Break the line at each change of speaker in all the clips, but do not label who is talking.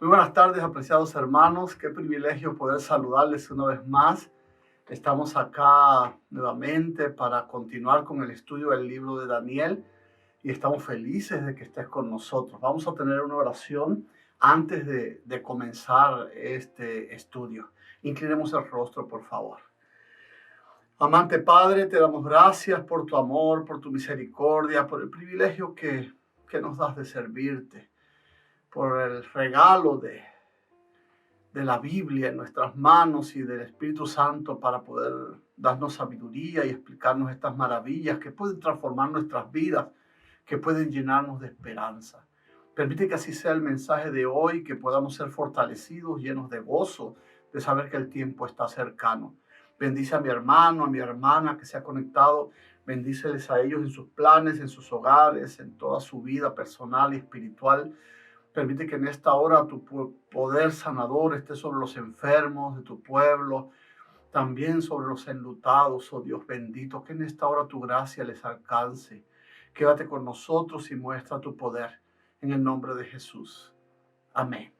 Muy buenas tardes, apreciados hermanos. Qué privilegio poder saludarles una vez más. Estamos acá nuevamente para continuar con el estudio del libro de Daniel y estamos felices de que estés con nosotros. Vamos a tener una oración antes de comenzar este estudio. Inclinemos el rostro, por favor. Amante Padre, te damos gracias por tu amor, por tu misericordia, por el privilegio que nos das de servirte, por el regalo de la Biblia en nuestras manos y del Espíritu Santo para poder darnos sabiduría y explicarnos estas maravillas que pueden transformar nuestras vidas, que pueden llenarnos de esperanza. Permite que así sea el mensaje de hoy, que podamos ser fortalecidos, llenos de gozo, de saber que el tiempo está cercano. Bendice a mi hermano, a mi hermana que se ha conectado. Bendíceles a ellos en sus planes, en sus hogares, en toda su vida personal y espiritual. Permite que en esta hora tu poder sanador esté sobre los enfermos de tu pueblo, también sobre los enlutados, oh Dios bendito, que en esta hora tu gracia les alcance. Quédate con nosotros y muestra tu poder en el nombre de Jesús. Amén.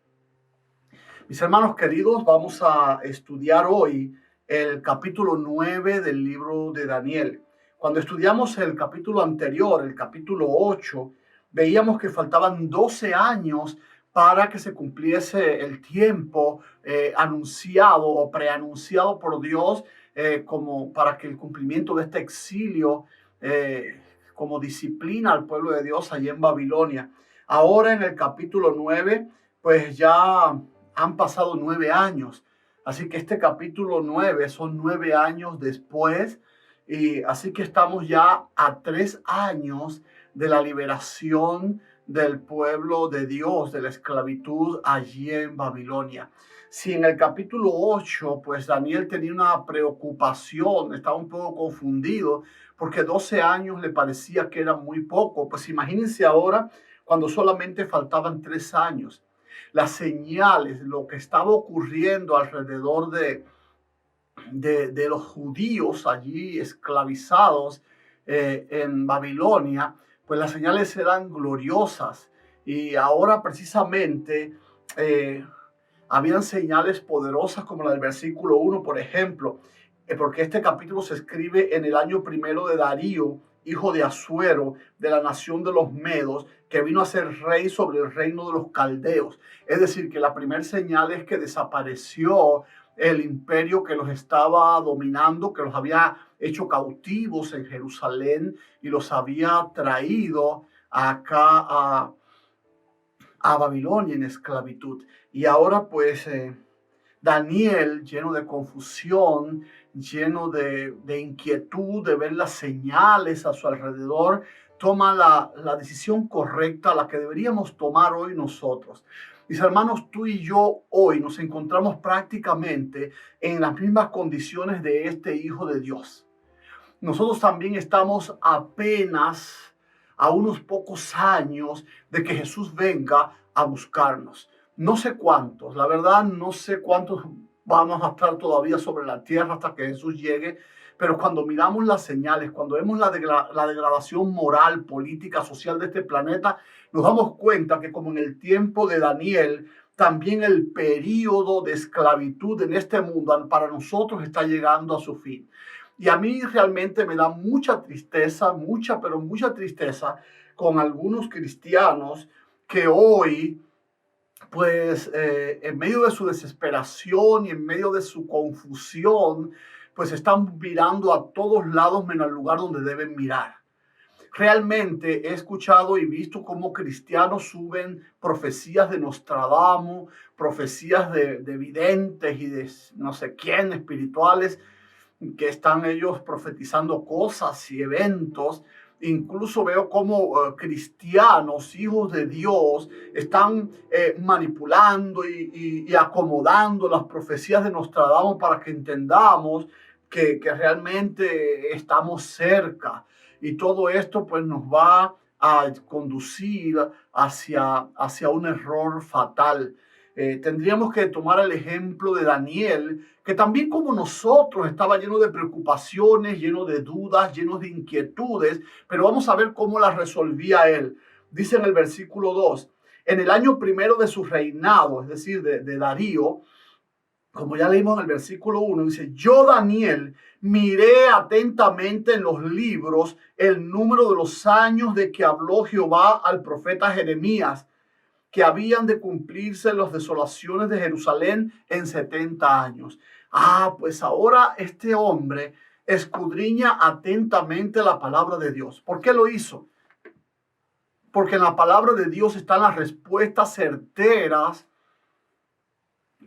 Mis hermanos queridos, vamos a estudiar hoy el capítulo 9 del libro de Daniel. Cuando estudiamos el capítulo anterior, el capítulo 8, veíamos que faltaban 12 años para que se cumpliese el tiempo anunciado o preanunciado por Dios como para que el cumplimiento de este exilio como disciplina al pueblo de Dios allí en Babilonia. Ahora en el capítulo 9, pues ya han pasado 9 años. Así que este capítulo 9 son 9 años después. Y así que estamos ya a 3 años de la liberación del pueblo de Dios, de la esclavitud allí en Babilonia. Si en el capítulo 8, pues Daniel tenía una preocupación, estaba un poco confundido, porque 12 años le parecía que era muy poco. Pues imagínense ahora cuando solamente faltaban 3 años. Las señales, lo que estaba ocurriendo alrededor de los judíos allí esclavizados en Babilonia, pues las señales eran gloriosas. Y ahora precisamente habían señales poderosas como la del versículo 1, por ejemplo, porque este capítulo se escribe en el año primero de Darío, hijo de Asuero, de la nación de los Medos, que vino a ser rey sobre el reino de los caldeos. Es decir, que la primera señal es que desapareció el imperio que los estaba dominando, que los había hecho cautivos en Jerusalén y los había traído acá a Babilonia en esclavitud. Y ahora pues Daniel, lleno de confusión, lleno de inquietud, de ver las señales a su alrededor, toma la decisión correcta, la que deberíamos tomar hoy nosotros. Mis hermanos, tú y yo hoy nos encontramos prácticamente en las mismas condiciones de este Hijo de Dios. Nosotros también estamos apenas a unos pocos años de que Jesús venga a buscarnos. No sé cuántos, la verdad no sé cuántos vamos a estar todavía sobre la tierra hasta que Jesús llegue, pero cuando miramos las señales, cuando vemos la degradación moral, política, social de este planeta, nos damos cuenta que como en el tiempo de Daniel, también el periodo de esclavitud en este mundo para nosotros está llegando a su fin. Y a mí realmente me da mucha tristeza, pero mucha tristeza con algunos cristianos que hoy, pues en medio de su desesperación y en medio de su confusión, pues están mirando a todos lados menos al lugar donde deben mirar. Realmente he escuchado y visto cómo cristianos suben profecías de Nostradamus, profecías de videntes y de no sé quién espirituales, que están ellos profetizando cosas y eventos. Incluso veo cómo cristianos, hijos de Dios, están manipulando y acomodando las profecías de Nostradamus para que entendamos que realmente estamos cerca. Y todo esto pues nos va a conducir hacia un error fatal. Tendríamos que tomar el ejemplo de Daniel, que también como nosotros estaba lleno de preocupaciones, lleno de dudas, lleno de inquietudes, pero vamos a ver cómo las resolvía él. Dice en el versículo 2, En el año primero de su reinado, es decir, de Darío, como ya leímos en el versículo 1, dice, yo Daniel miré atentamente en los libros el número de los años de que habló Jehová al profeta Jeremías, que habían de cumplirse las desolaciones de Jerusalén en 70 años. Pues ahora este hombre escudriña atentamente la palabra de Dios. ¿Por qué lo hizo? Porque en la palabra de Dios están las respuestas certeras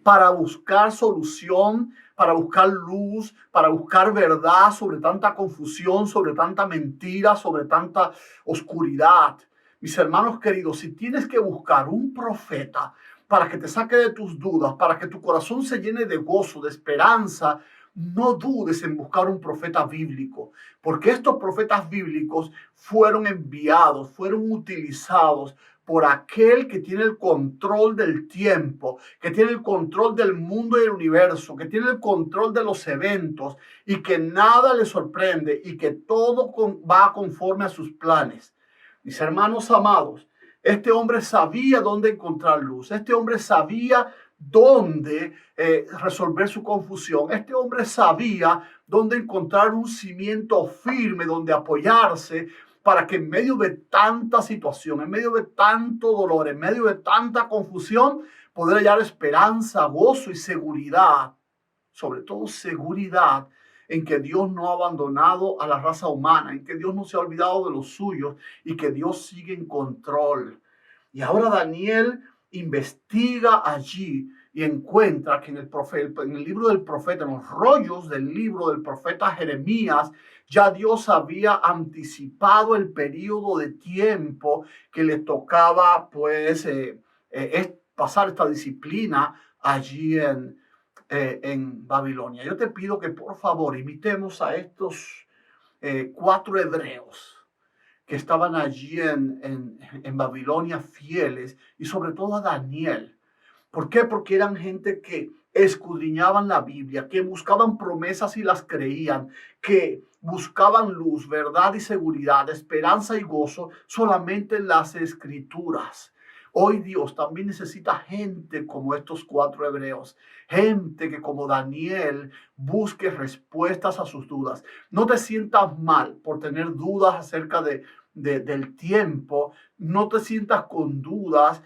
para buscar solución, para buscar luz, para buscar verdad sobre tanta confusión, sobre tanta mentira, sobre tanta oscuridad. Mis hermanos queridos, si tienes que buscar un profeta para que te saque de tus dudas, para que tu corazón se llene de gozo, de esperanza, no dudes en buscar un profeta bíblico, porque estos profetas bíblicos fueron enviados, fueron utilizados por aquel que tiene el control del tiempo, que tiene el control del mundo y el universo, que tiene el control de los eventos y que nada le sorprende y que todo va conforme a sus planes. Mis hermanos amados, este hombre sabía dónde encontrar luz, este hombre sabía dónde resolver su confusión, este hombre sabía dónde encontrar un cimiento firme, donde apoyarse, para que en medio de tanta situación, en medio de tanto dolor, en medio de tanta confusión, poder hallar esperanza, gozo y seguridad, sobre todo seguridad en que Dios no ha abandonado a la raza humana, en que Dios no se ha olvidado de los suyos y que Dios sigue en control. Y ahora Daniel investiga allí y encuentra que en el libro del profeta, en los rollos del libro del profeta Jeremías, ya Dios había anticipado el periodo de tiempo que le tocaba pues pasar esta disciplina allí en Babilonia. Yo te pido que por favor imitemos a estos 4 hebreos que estaban allí en Babilonia fieles, y sobre todo a Daniel. ¿Por qué? Porque eran gente que escudriñaban la Biblia, que buscaban promesas y las creían, que buscaban luz, verdad y seguridad, esperanza y gozo solamente en las Escrituras. Hoy Dios también necesita gente como estos 4 hebreos, gente que como Daniel busque respuestas a sus dudas. No te sientas mal por tener dudas acerca del tiempo, no te sientas con dudas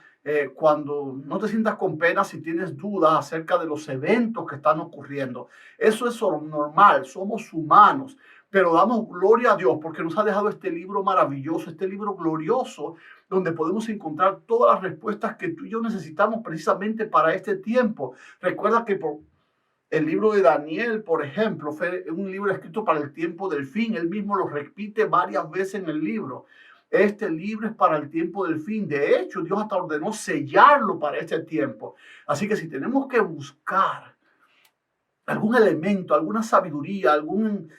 cuando no te sientas con pena si tienes dudas acerca de los eventos que están ocurriendo. Eso es normal, somos humanos, pero damos gloria a Dios porque nos ha dejado este libro maravilloso, este libro glorioso, donde podemos encontrar todas las respuestas que tú y yo necesitamos precisamente para este tiempo. Recuerda que el libro de Daniel, por ejemplo, fue un libro escrito para el tiempo del fin. Él mismo lo repite varias veces en el libro. Este libro es para el tiempo del fin. De hecho, Dios hasta ordenó sellarlo para este tiempo. Así que si tenemos que buscar algún elemento, alguna sabiduría, algún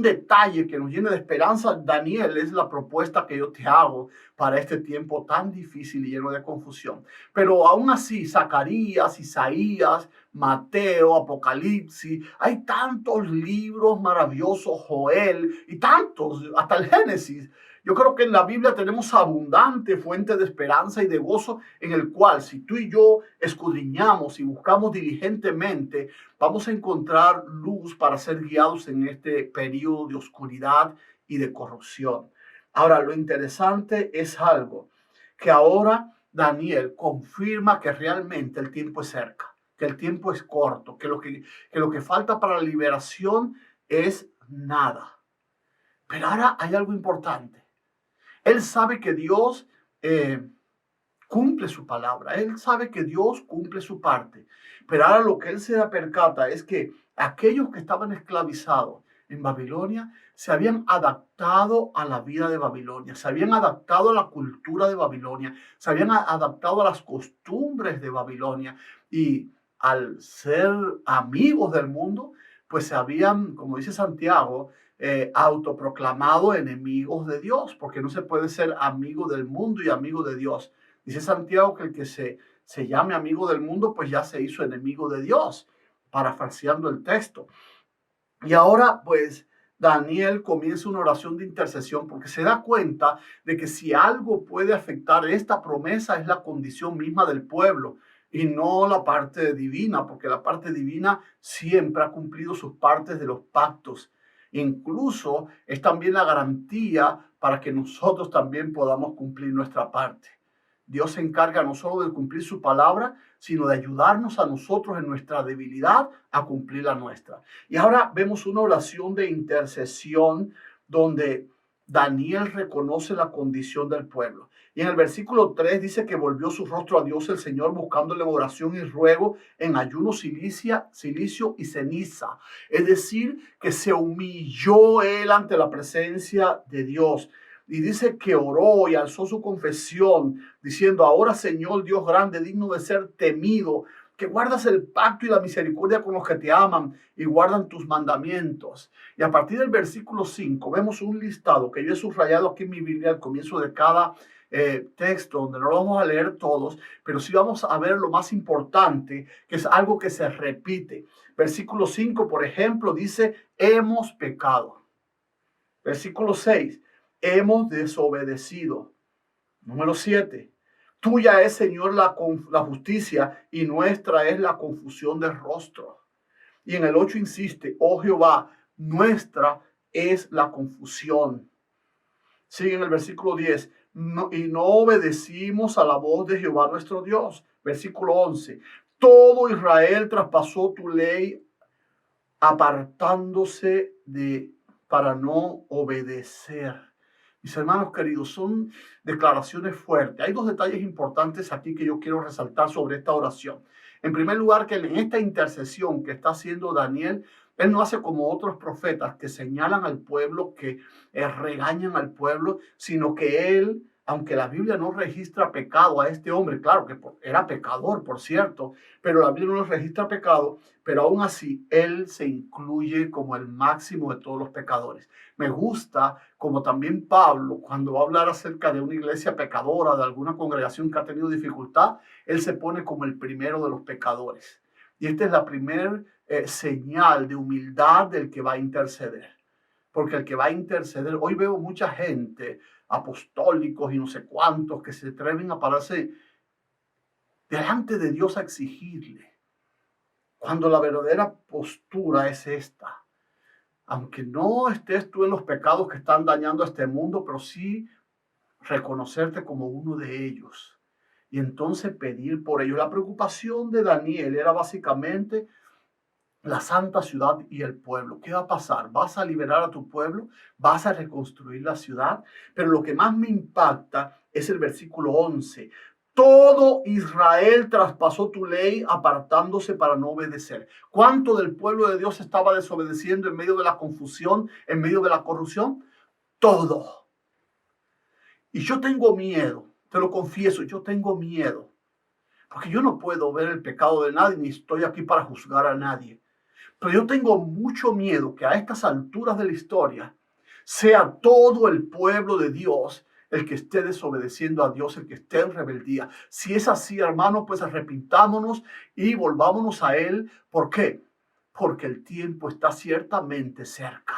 detalle que nos llene de esperanza, Daniel es la propuesta que yo te hago para este tiempo tan difícil y lleno de confusión. Pero aún así, Zacarías, Isaías, Mateo, Apocalipsis, hay tantos libros maravillosos, Joel y tantos, hasta el Génesis. Yo creo que en la Biblia tenemos abundante fuente de esperanza y de gozo en el cual si tú y yo escudriñamos y buscamos diligentemente, vamos a encontrar luz para ser guiados en este periodo de oscuridad y de corrupción. Ahora, lo interesante es algo, que ahora Daniel confirma que realmente el tiempo es cerca, que el tiempo es corto, que lo que falta para la liberación es nada. Pero ahora hay algo importante. Él sabe que Dios cumple su palabra. Él sabe que Dios cumple su parte. Pero ahora lo que él se da percata es que aquellos que estaban esclavizados en Babilonia se habían adaptado a la vida de Babilonia, se habían adaptado a la cultura de Babilonia, se habían adaptado a las costumbres de Babilonia, y al ser amigos del mundo, pues se habían, como dice Santiago, autoproclamado enemigos de Dios, porque no se puede ser amigo del mundo y amigo de Dios. Dice Santiago que el que se llame amigo del mundo, pues ya se hizo enemigo de Dios, parafraseando el texto. Y ahora, pues, Daniel comienza una oración de intercesión porque se da cuenta de que si algo puede afectar esta promesa es la condición misma del pueblo y no la parte divina, porque la parte divina siempre ha cumplido sus partes de los pactos. Incluso es también la garantía para que nosotros también podamos cumplir nuestra parte. Dios se encarga no solo de cumplir su palabra, sino de ayudarnos a nosotros en nuestra debilidad a cumplir la nuestra. Y ahora vemos una oración de intercesión donde Daniel reconoce la condición del pueblo. Y en el versículo 3 dice que volvió su rostro a Dios el Señor buscándole oración y ruego en ayuno, silicio y ceniza. Es decir, que se humilló él ante la presencia de Dios. Y dice que oró y alzó su confesión, diciendo: ahora, Señor Dios grande, digno de ser temido, que guardas el pacto y la misericordia con los que te aman y guardan tus mandamientos. Y a partir del versículo 5 vemos un listado que yo he subrayado aquí en mi Biblia al comienzo de cada texto, donde no lo vamos a leer todos, pero sí vamos a ver lo más importante, que es algo que se repite. Versículo 5, por ejemplo, dice: hemos pecado. Versículo 6, hemos desobedecido. Número 7, tuya es, Señor, la justicia y nuestra es la confusión de rostro. Y en el 8 insiste: oh Jehová, nuestra es la confusión. Sigue en el versículo 10, y no obedecimos a la voz de Jehová nuestro Dios. Versículo 11, todo Israel traspasó tu ley apartándose para no obedecer. Mis hermanos queridos, son declaraciones fuertes. Hay dos detalles importantes aquí que yo quiero resaltar sobre esta oración. En primer lugar, que en esta intercesión que está haciendo Daniel, él no hace como otros profetas que señalan al pueblo, que regañan al pueblo, sino que él, aunque la Biblia no registra pecado a este hombre, claro que era pecador, por cierto, pero la Biblia no registra pecado, pero aún así él se incluye como el máximo de todos los pecadores. Me gusta como también Pablo, cuando va a hablar acerca de una iglesia pecadora, de alguna congregación que ha tenido dificultad, él se pone como el primero de los pecadores. Y esta es la primera señal de humildad del que va a interceder. Porque el que va a interceder, hoy veo mucha gente, apostólicos y no sé cuántos, que se atreven a pararse delante de Dios a exigirle, cuando la verdadera postura es esta: aunque no estés tú en los pecados que están dañando a este mundo, pero sí reconocerte como uno de ellos y entonces pedir por ellos. La preocupación de Daniel era básicamente la santa ciudad y el pueblo. ¿Qué va a pasar? ¿Vas a liberar a tu pueblo? ¿Vas a reconstruir la ciudad? Pero lo que más me impacta es el versículo 11. Todo Israel traspasó tu ley apartándose para no obedecer. ¿Cuánto del pueblo de Dios estaba desobedeciendo en medio de la confusión, en medio de la corrupción? Todo. Y yo tengo miedo, te lo confieso, yo tengo miedo. Porque yo no puedo ver el pecado de nadie, ni estoy aquí para juzgar a nadie. Pero yo tengo mucho miedo que a estas alturas de la historia sea todo el pueblo de Dios el que esté desobedeciendo a Dios, el que esté en rebeldía. Si es así, hermanos, pues arrepintámonos y volvámonos a Él. ¿Por qué? Porque el tiempo está ciertamente cerca.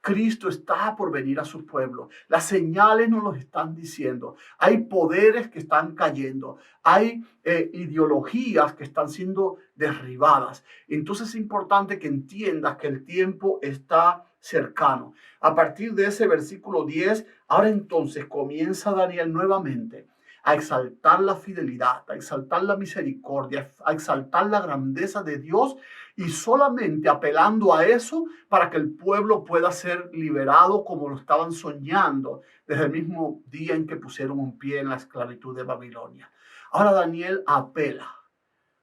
Cristo está por venir a su pueblo. Las señales nos lo están diciendo. Hay poderes que están cayendo. Hay ideologías que están siendo derribadas. Entonces es importante que entiendas que el tiempo está cercano. A partir de ese versículo 10, ahora entonces comienza Daniel nuevamente a exaltar la fidelidad, a exaltar la misericordia, a exaltar la grandeza de Dios, y solamente apelando a eso para que el pueblo pueda ser liberado como lo estaban soñando desde el mismo día en que pusieron un pie en la esclavitud de Babilonia. Ahora Daniel apela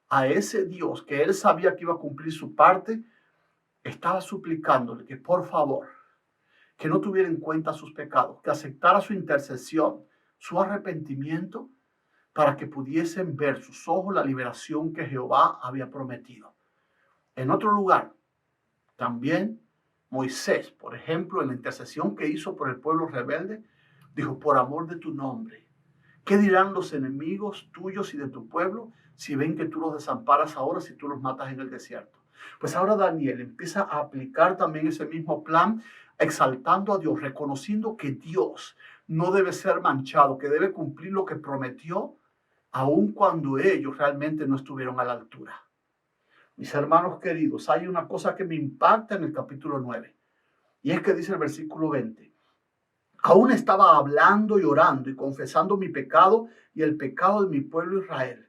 a ese Dios que él sabía que iba a cumplir su parte. Estaba suplicándole que por favor, que no tuviera en cuenta sus pecados, que aceptara su intercesión, su arrepentimiento, para que pudiesen ver sus ojos la liberación que Jehová había prometido. En otro lugar, también Moisés, por ejemplo, en la intercesión que hizo por el pueblo rebelde, dijo: por amor de tu nombre, ¿qué dirán los enemigos tuyos y de tu pueblo si ven que tú los desamparas ahora, si tú los matas en el desierto? Pues ahora Daniel empieza a aplicar también ese mismo plan, exaltando a Dios, reconociendo que Dios no debe ser manchado, que debe cumplir lo que prometió, aun cuando ellos realmente no estuvieron a la altura. Mis hermanos queridos, hay una cosa que me impacta en el capítulo 9, y es que dice el versículo 20, aún estaba hablando y orando y confesando mi pecado y el pecado de mi pueblo Israel,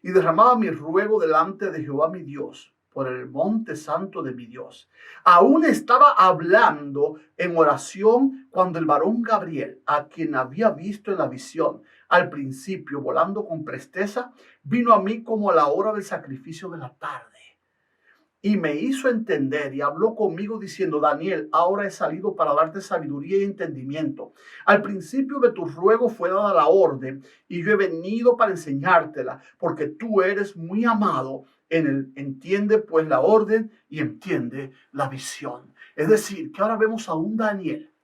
y derramaba mi ruego delante de Jehová mi Dios, por el monte santo de mi Dios. Aún estaba hablando en oración cuando el varón Gabriel, a quien había visto en la visión al principio volando con presteza, vino a mí como a la hora del sacrificio de la tarde. Y me hizo entender y habló conmigo diciendo, Daniel, ahora he salido para darte sabiduría y entendimiento. Al principio de tu ruego fue dada la orden y yo he venido para enseñártela, porque tú eres muy amado en el entiende pues la orden y entiende la visión. Es decir, que ahora vemos a un Daniel.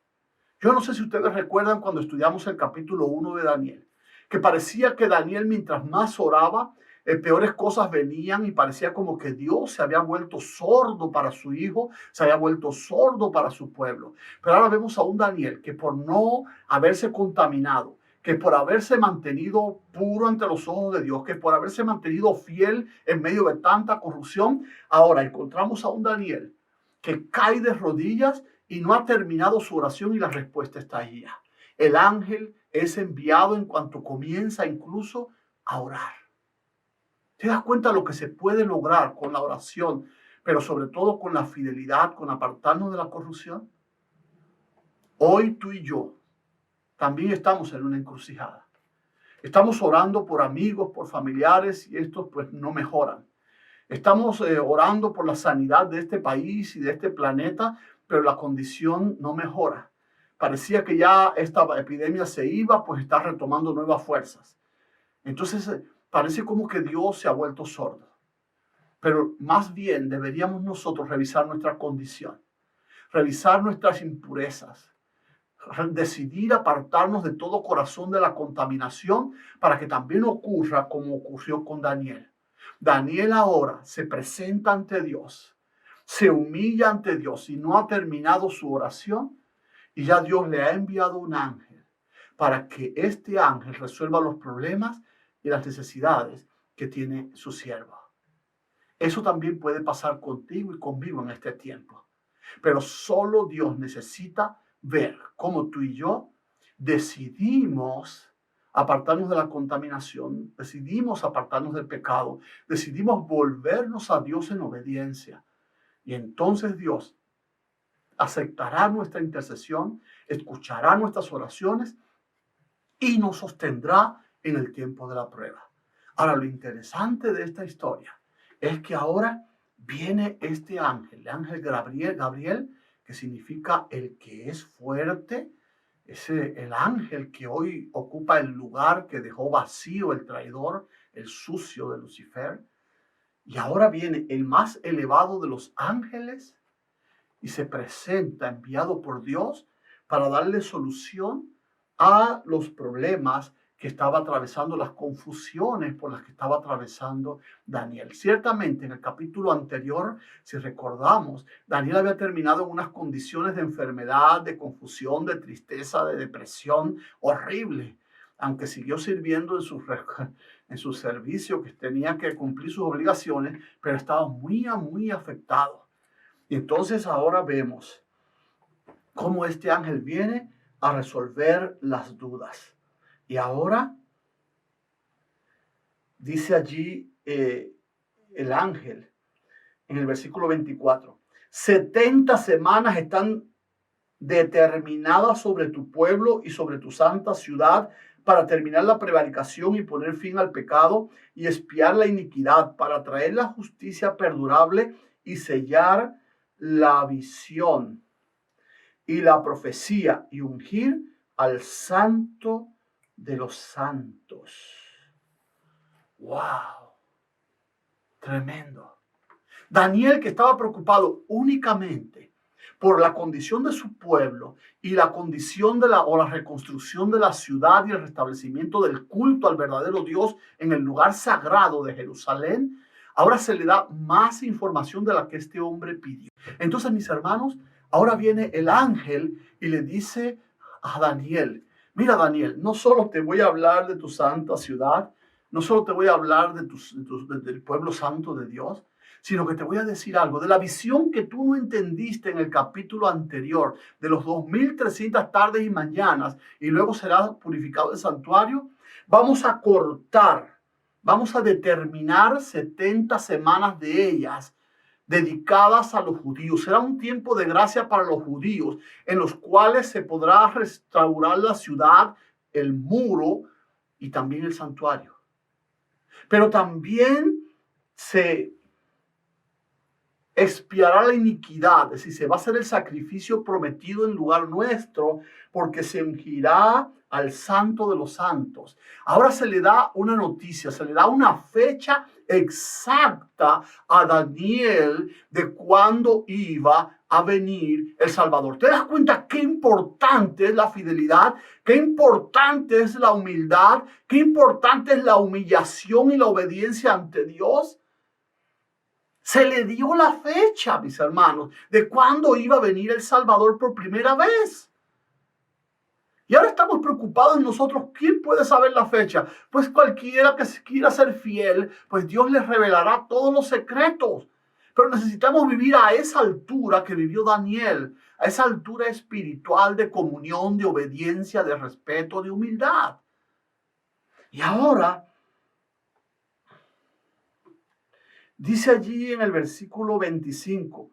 Yo no sé si ustedes recuerdan cuando estudiamos el capítulo 1 de Daniel, que parecía que Daniel mientras más oraba, peores cosas venían y parecía como que Dios se había vuelto sordo para su hijo, se había vuelto sordo para su pueblo. Pero ahora vemos a un Daniel que por no haberse contaminado, que por haberse mantenido puro ante los ojos de Dios, que por haberse mantenido fiel en medio de tanta corrupción, ahora encontramos a un Daniel que cae de rodillas y no ha terminado su oración y la respuesta está ahí. El ángel es enviado en cuanto comienza incluso a orar. ¿Te das cuenta de lo que se puede lograr con la oración, pero sobre todo con la fidelidad, con apartarnos de la corrupción? Hoy tú y yo también estamos en una encrucijada. Estamos orando por amigos, por familiares y estos pues no mejoran. Estamos orando por la sanidad de este país y de este planeta, pero la condición no mejora. Parecía que ya esta epidemia se iba, pues está retomando nuevas fuerzas. Entonces parece como que Dios se ha vuelto sordo. Pero más bien deberíamos nosotros revisar nuestra condición, revisar nuestras impurezas, decidir apartarnos de todo corazón de la contaminación para que también ocurra como ocurrió con Daniel. Daniel ahora se presenta ante Dios, se humilla ante Dios y no ha terminado su oración y ya Dios le ha enviado un ángel para que este ángel resuelva los problemas y las necesidades que tiene su siervo. Eso también puede pasar contigo y conmigo en este tiempo. Pero solo Dios necesita ver cómo tú y yo decidimos apartarnos de la contaminación, decidimos apartarnos del pecado, decidimos volvernos a Dios en obediencia. Y entonces Dios aceptará nuestra intercesión, escuchará nuestras oraciones y nos sostendrá en el tiempo de la prueba. Ahora, lo interesante de esta historia es que ahora viene este ángel, el ángel Gabriel, que significa el que es fuerte, es el ángel que hoy ocupa el lugar que dejó vacío el traidor, el sucio de Lucifer. Y ahora viene el más elevado de los ángeles y se presenta enviado por Dios para darle solución a los problemas que estaba atravesando, las confusiones por las que estaba atravesando Daniel. Ciertamente en el capítulo anterior, si recordamos, Daniel había terminado en unas condiciones de enfermedad, de confusión, de tristeza, de depresión horrible, aunque siguió sirviendo en su servicio, que tenía que cumplir sus obligaciones, pero estaba muy afectado. Y entonces ahora vemos cómo este ángel viene a resolver las dudas. Y ahora dice allí el ángel en el versículo 24, 70 semanas están determinadas sobre tu pueblo y sobre tu santa ciudad para terminar la prevaricación y poner fin al pecado y expiar la iniquidad, para traer la justicia perdurable y sellar la visión y la profecía y ungir al santo de los santos. ¡Wow! Tremendo. Daniel, que estaba preocupado únicamente por la condición de su pueblo y la condición de la reconstrucción de la ciudad y el restablecimiento del culto al verdadero Dios en el lugar sagrado de Jerusalén, ahora se le da más información de la que este hombre pidió. Entonces, mis hermanos, ahora viene el ángel y le dice a Daniel, mira Daniel, no solo te voy a hablar de tu santa ciudad, no solo te voy a hablar del pueblo santo de Dios, sino que te voy a decir algo de la visión que tú no entendiste en el capítulo anterior, de los 2300 tardes y mañanas, y luego será purificado el santuario. Vamos a cortar, vamos a determinar 70 semanas de ellas dedicadas a los judíos. Será un tiempo de gracia para los judíos, en los cuales se podrá restaurar la ciudad, el muro y también el santuario. Pero también se expiará la iniquidad, es decir, se va a hacer el sacrificio prometido en lugar nuestro, porque se ungirá al santo de los santos. Ahora se le da una noticia, se le da una fecha exacta a Daniel de cuándo iba a venir el Salvador. ¿Te das cuenta qué importante es la fidelidad? Qué importante es la humildad, qué importante es la humillación y la obediencia ante Dios. Se le dio la fecha, mis hermanos, de cuándo iba a venir el Salvador por primera vez. Y ahora estamos preocupados nosotros. ¿Quién puede saber la fecha? Pues cualquiera que quiera ser fiel, pues Dios les revelará todos los secretos. Pero necesitamos vivir a esa altura que vivió Daniel, a esa altura espiritual de comunión, de obediencia, de respeto, de humildad. Y ahora dice allí en el versículo 25,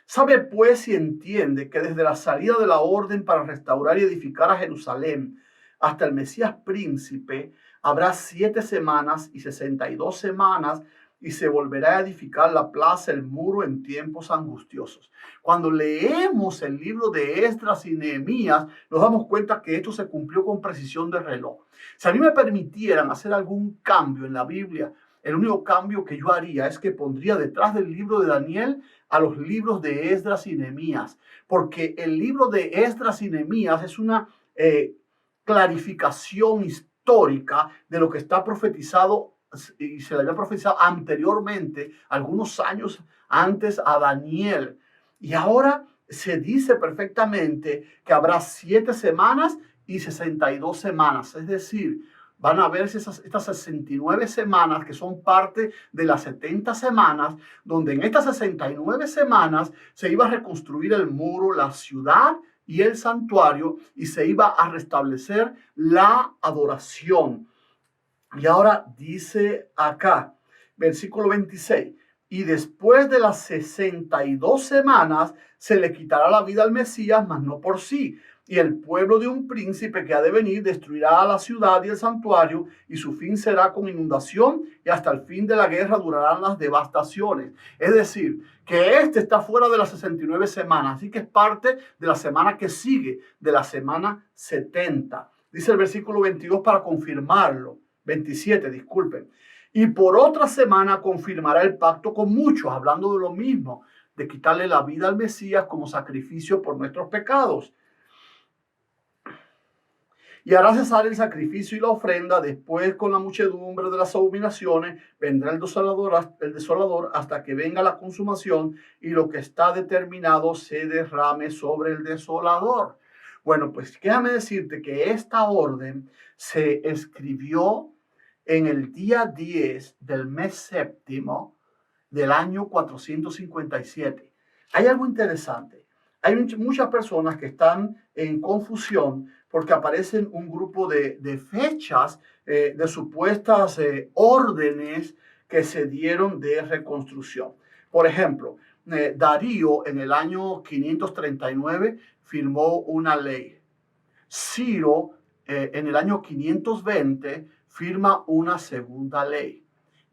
sabe pues y entiende que desde la salida de la orden para restaurar y edificar a Jerusalén hasta el Mesías príncipe, habrá 7 semanas y 62 semanas y se volverá a edificar la plaza, el muro en tiempos angustiosos. Cuando leemos el libro de Esdras y Nehemías, nos damos cuenta que esto se cumplió con precisión de reloj. Si a mí me permitieran hacer algún cambio en la Biblia, el único cambio que yo haría es que pondría detrás del libro de Daniel a los libros de Esdras y Nehemías, porque el libro de Esdras y Nehemías es una clarificación histórica de lo que está profetizado y se le había profetizado anteriormente, algunos años antes a Daniel. Y ahora se dice perfectamente que habrá 7 semanas y 62 semanas, es decir, van a verse estas 69 semanas que son parte de las 70 semanas, donde en estas 69 semanas se iba a reconstruir el muro, la ciudad y el santuario, y se iba a restablecer la adoración. Y ahora dice acá, versículo 26, y después de las 62 semanas se le quitará la vida al Mesías, mas no por sí. Y el pueblo de un príncipe que ha de venir destruirá a la ciudad y el santuario, y su fin será con inundación, y hasta el fin de la guerra durarán las devastaciones. Es decir, que este está fuera de las 69 semanas, así que es parte de la semana que sigue, de la semana 70. Dice el versículo 22 para confirmarlo. 27, disculpen. Y por otra semana confirmará el pacto con muchos, hablando de lo mismo, de quitarle la vida al Mesías como sacrificio por nuestros pecados. Y hará cesar el sacrificio y la ofrenda. Después, con la muchedumbre de las abominaciones, vendrá el desolador hasta que venga la consumación y lo que está determinado se derrame sobre el desolador. Bueno, pues déjame decirte que esta orden se escribió en el día 10 del mes séptimo del año 457. Hay algo interesante. Hay muchas personas que están en confusión porque aparecen un grupo de fechas, de supuestas órdenes que se dieron de reconstrucción. Por ejemplo, Darío en el año 539 firmó una ley. Ciro en el año 520 firma una segunda ley.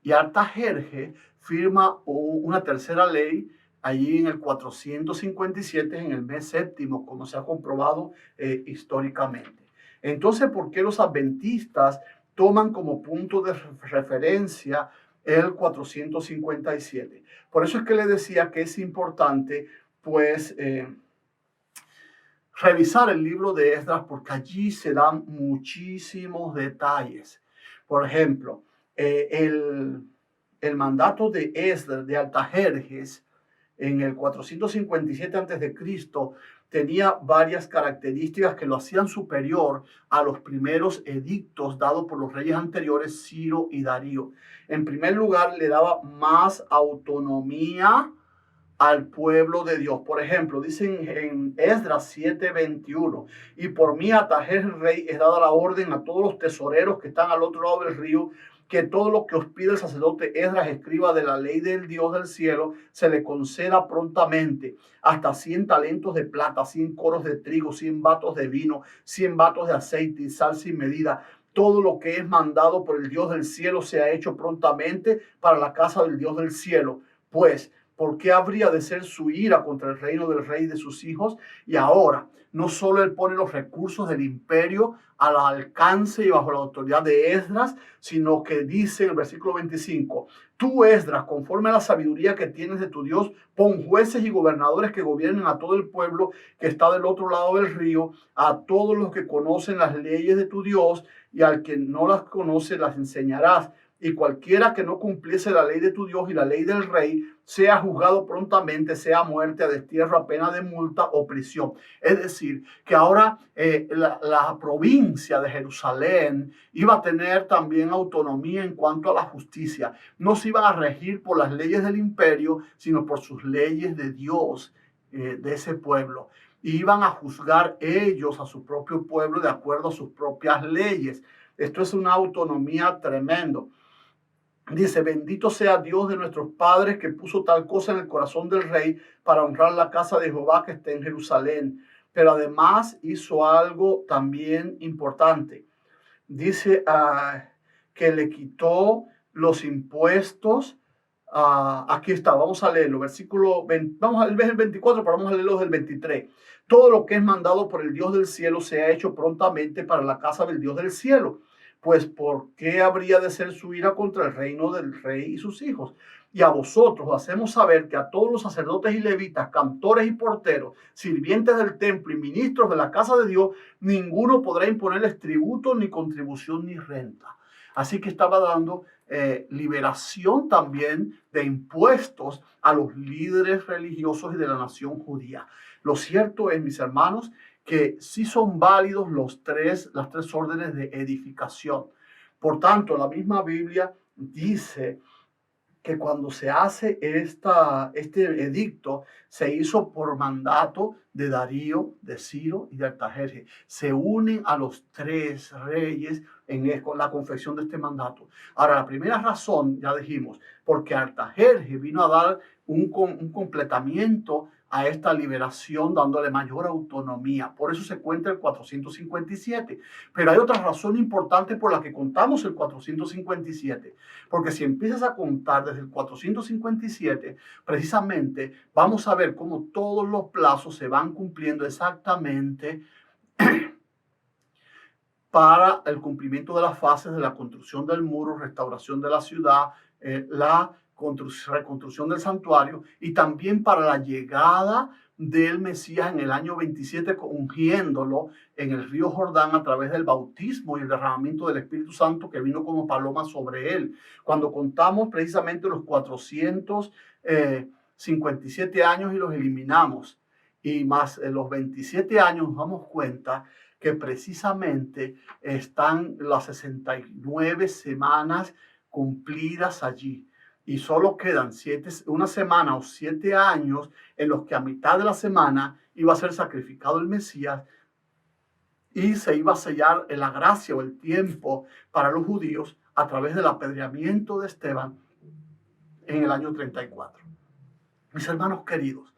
Y Artajerje firma una tercera ley allí en el 457, en el mes séptimo, como se ha comprobado históricamente. Entonces, ¿por qué los adventistas toman como punto de referencia el 457? Por eso es que le decía que es importante, pues, revisar el libro de Esdras, porque allí se dan muchísimos detalles. Por ejemplo, el el mandato de Esdras, de Artajerjes, en el 457 a.C., tenía varias características que lo hacían superior a los primeros edictos dados por los reyes anteriores, Ciro y Darío. En primer lugar, le daba más autonomía al pueblo de Dios. Por ejemplo, dicen en Esdras 7:21, y por mí, Artajerjes rey, es dada la orden a todos los tesoreros que están al otro lado del río, que todo lo que os pide el sacerdote Esdras, escriba de la ley del Dios del cielo, se le conceda prontamente, hasta 100 talentos de plata, 100 coros de trigo, 100 batos de vino, 100 batos de aceite y sal sin medida. Todo lo que es mandado por el Dios del cielo se ha hecho prontamente para la casa del Dios del cielo. Pues, ¿por qué habría de ser su ira contra el reino del rey y de sus hijos? Y ahora, no solo él pone los recursos del imperio al alcance y bajo la autoridad de Esdras, sino que dice en el versículo 25, tú, Esdras, conforme a la sabiduría que tienes de tu Dios, pon jueces y gobernadores que gobiernen a todo el pueblo que está del otro lado del río, a todos los que conocen las leyes de tu Dios, y al que no las conoce las enseñarás. Y cualquiera que no cumpliese la ley de tu Dios y la ley del rey, sea juzgado prontamente, sea muerte, a destierro, a pena de multa o prisión. Es decir, que ahora la provincia de Jerusalén iba a tener también autonomía en cuanto a la justicia. No se iban a regir por las leyes del imperio, sino por sus leyes de Dios, de ese pueblo. Y iban a juzgar ellos a su propio pueblo de acuerdo a sus propias leyes. Esto es una autonomía tremenda. Dice, bendito sea Dios de nuestros padres que puso tal cosa en el corazón del rey para honrar la casa de Jehová que está en Jerusalén. Pero además hizo algo también importante. Dice que le quitó los impuestos. Aquí está, vamos a leerlo, versículo 20, vamos a leer el 24, pero vamos a leerlo del 23. Todo lo que es mandado por el Dios del cielo se ha hecho prontamente para la casa del Dios del cielo. Pues, ¿por qué habría de ser su ira contra el reino del rey y sus hijos? Y a vosotros hacemos saber que a todos los sacerdotes y levitas, cantores y porteros, sirvientes del templo y ministros de la casa de Dios, ninguno podrá imponerles tributo, ni contribución, ni renta. Así que estaba dando liberación también de impuestos a los líderes religiosos y de la nación judía. Lo cierto es, mis hermanos, que sí son válidos las tres órdenes de edificación. Por tanto, la misma Biblia dice que cuando se hace este edicto, se hizo por mandato de Darío, de Ciro y de Artajerjes. Se unen a los tres reyes con la confección de este mandato. Ahora, la primera razón, ya dijimos, porque Artajerjes vino a dar un completamiento a esta liberación, dándole mayor autonomía. Por eso se cuenta el 457. Pero hay otra razón importante por la que contamos el 457. Porque si empiezas a contar desde el 457, precisamente vamos a ver cómo todos los plazos se van cumpliendo exactamente para el cumplimiento de las fases de la construcción del muro, restauración de la ciudad, la reconstrucción del santuario, y también para la llegada del Mesías en el año 27, ungiéndolo en el río Jordán a través del bautismo y el derramamiento del Espíritu Santo que vino como paloma sobre él. Cuando contamos precisamente los 457 años y los eliminamos, y más los 27 años, nos damos cuenta que precisamente están las 69 semanas cumplidas allí. Y solo quedan una semana o 7 años en los que a mitad de la semana iba a ser sacrificado el Mesías y se iba a sellar la gracia o el tiempo para los judíos a través del apedreamiento de Esteban en el año 34. Mis hermanos queridos,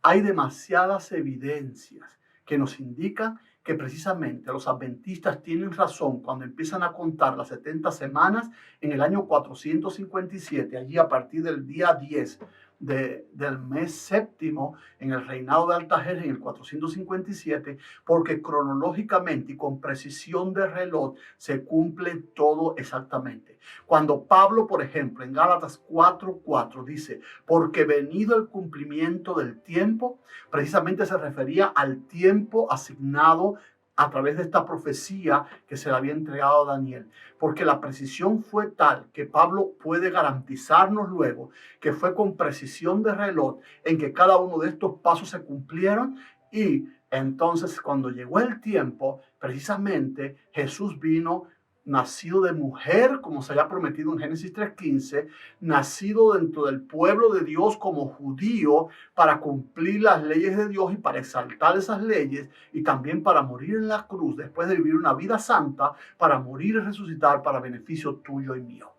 hay demasiadas evidencias que nos indican que precisamente los adventistas tienen razón cuando empiezan a contar las 70 semanas en el año 457, allí a partir del día 10 del mes séptimo, en el reinado de Artajerjes en el 457, porque cronológicamente y con precisión de reloj se cumple todo exactamente. Cuando Pablo, por ejemplo, en Gálatas 4:4 dice, porque venido el cumplimiento del tiempo, precisamente se refería al tiempo asignado a través de esta profecía que se le había entregado a Daniel, porque la precisión fue tal que Pablo puede garantizarnos luego que fue con precisión de reloj en que cada uno de estos pasos se cumplieron. Y entonces cuando llegó el tiempo, precisamente Jesús vino nacido de mujer, como se había prometido en Génesis 3:15, nacido dentro del pueblo de Dios como judío para cumplir las leyes de Dios y para exaltar esas leyes, y también para morir en la cruz después de vivir una vida santa, para morir y resucitar para beneficio tuyo y mío.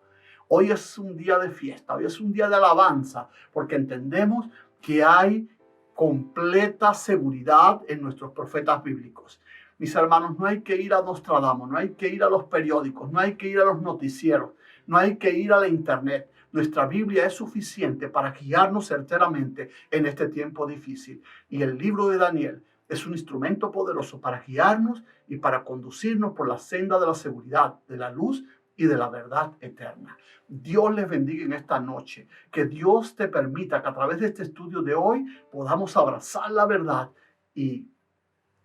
Hoy es un día de fiesta, hoy es un día de alabanza, porque entendemos que hay completa seguridad en nuestros profetas bíblicos. Mis hermanos, no hay que ir a Nostradamus, no hay que ir a los periódicos, no hay que ir a los noticieros, no hay que ir a la internet. Nuestra Biblia es suficiente para guiarnos certeramente en este tiempo difícil. Y el libro de Daniel es un instrumento poderoso para guiarnos y para conducirnos por la senda de la seguridad, de la luz y de la verdad eterna. Dios les bendiga en esta noche. Que Dios te permita que a través de este estudio de hoy podamos abrazar la verdad y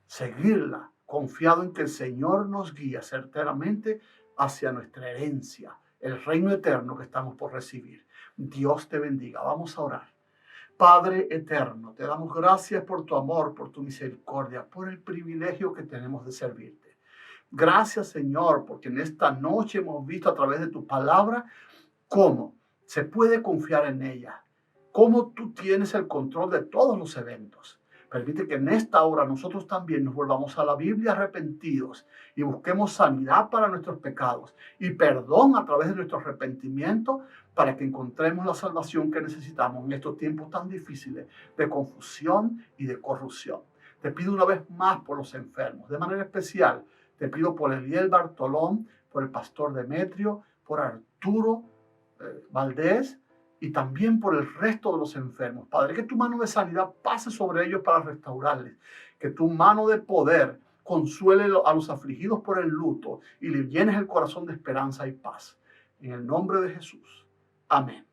seguirla, confiado en que el Señor nos guía certeramente hacia nuestra herencia, el reino eterno que estamos por recibir. Dios te bendiga. Vamos a orar. Padre eterno, te damos gracias por tu amor, por tu misericordia, por el privilegio que tenemos de servirte. Gracias, Señor, porque en esta noche hemos visto a través de tu palabra cómo se puede confiar en ella, cómo tú tienes el control de todos los eventos. Permite que en esta hora nosotros también nos volvamos a la Biblia arrepentidos y busquemos sanidad para nuestros pecados y perdón a través de nuestro arrepentimiento, para que encontremos la salvación que necesitamos en estos tiempos tan difíciles de confusión y de corrupción. Te pido una vez más por los enfermos, de manera especial te pido por Eliel Bartolón, por el pastor Demetrio, por Arturo Valdés, y también por el resto de los enfermos. Padre, que tu mano de sanidad pase sobre ellos para restaurarles, que tu mano de poder consuele a los afligidos por el luto y le llenes el corazón de esperanza y paz. En el nombre de Jesús. Amén.